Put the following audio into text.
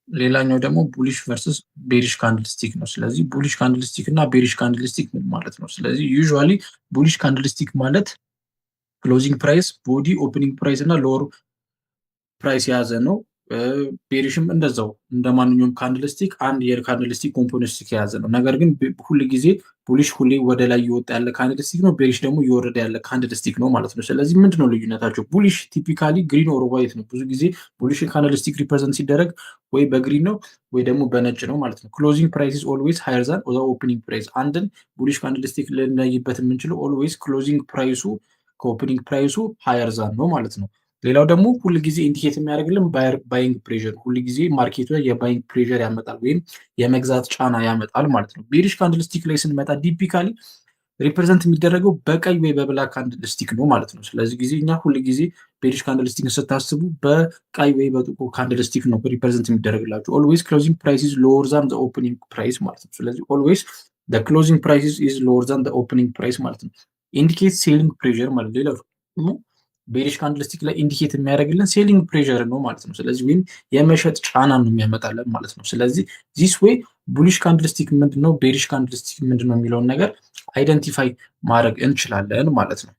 ሌላኛው ደግሞ ቡሊሽ ቨርሰስ ቤሪሽ ካንድልስቲክ ነው። ስለዚህ ቡሊሽ ካንድልስቲክ እና ቤሪሽ ካንድልስቲክ ምን ማለት ነው? ስለዚህ ዩዥዋሊ ቡሊሽ ካንድልስቲክ ማለት ክሎዚንግ ፕራይስ፣ ቦዲ፣ ኦፕኒንግ ፕራይስ እና ሎወር ፕራይስ የያዘ ነው። ቤሪሽም እንደዛው እንደ ማንኛውም ካንድልስቲክ አንድ የካንድልስቲክ ኮምፖነንት የያዘ ነው። ነገር ግን ሁል ጊዜ ቡሊሽ ሁሌ ወደ ላይ እየወጣ ያለ ካንድልስቲክ ነው። ቤሪሽ ደግሞ እየወረደ ያለ ካንድልስቲክ ነው ማለት ነው። ስለዚህ ምንድነው ልዩነታቸው? ቡሊሽ ቲፒካሊ ግሪን ኦር ዋይት ነው። ብዙ ጊዜ ቡሊሽ ካንድልስቲክ ሪፕሬዘንት ሲደረግ ወይ በግሪን ነው ወይ ደግሞ በነጭ ነው ማለት ነው። ክሎዚንግ ፕራይስ ኦልዌይስ ሃየር ዛን ኦፕኒንግ ፕራይስ። አንድን ቡሊሽ ካንድልስቲክ ልናይበት የምንችለው ኦልዌይስ ክሎዚንግ ፕራይሱ ከኦፕኒንግ ፕራይሱ ሃየር ዛን ነው ማለት ነው። ሌላው ደግሞ ሁል ጊዜ ኢንዲኬት የሚያደርግልን ባይንግ ፕሬሸር፣ ሁል ጊዜ ማርኬቱ ላይ የባይንግ ፕሬሸር ያመጣል ወይም የመግዛት ጫና ያመጣል ማለት ነው። ቤሪሽ ካንድልስቲክ ላይ ስንመጣ ዲፒካሊ ሪፕሬዘንት የሚደረገው በቀይ ወይ በብላክ ካንድልስቲክ ነው ማለት ነው። ስለዚህ ጊዜ እኛ ሁል ጊዜ ቤሪሽ ካንድልስቲክ ስታስቡ በቀይ ወይ በጥቁር ካንድልስቲክ ነው ሪፕሬዘንት የሚደረግላቸው። ኦልዌይስ ክሎዚንግ ፕራይስ ኢዝ ሎወር ዛን ኦፕኒንግ ፕራይስ ማለት ነው። ስለዚህ ኦልዌይስ ክሎዚንግ ፕራይስ ኢዝ ሎወር ዛን ኦፕኒንግ ፕራይስ ማለት ነው። ኢንዲኬት ሴሊንግ ፕሬሸር ማለት ሌላ ደግሞ ቤሪሽ ካንድልስቲክ ላይ ኢንዲኬት የሚያደርግልን ሴሊንግ ፕሬሸር ነው ማለት ነው። ስለዚህ ወይም የመሸጥ ጫና ነው የሚያመጣለን ማለት ነው። ስለዚህ ዚስ ዌይ ቡሊሽ ካንድልስቲክ ምንድነው፣ ቤሪሽ ካንድልስቲክ ምንድነው የሚለውን ነገር አይደንቲፋይ ማድረግ እንችላለን ማለት ነው።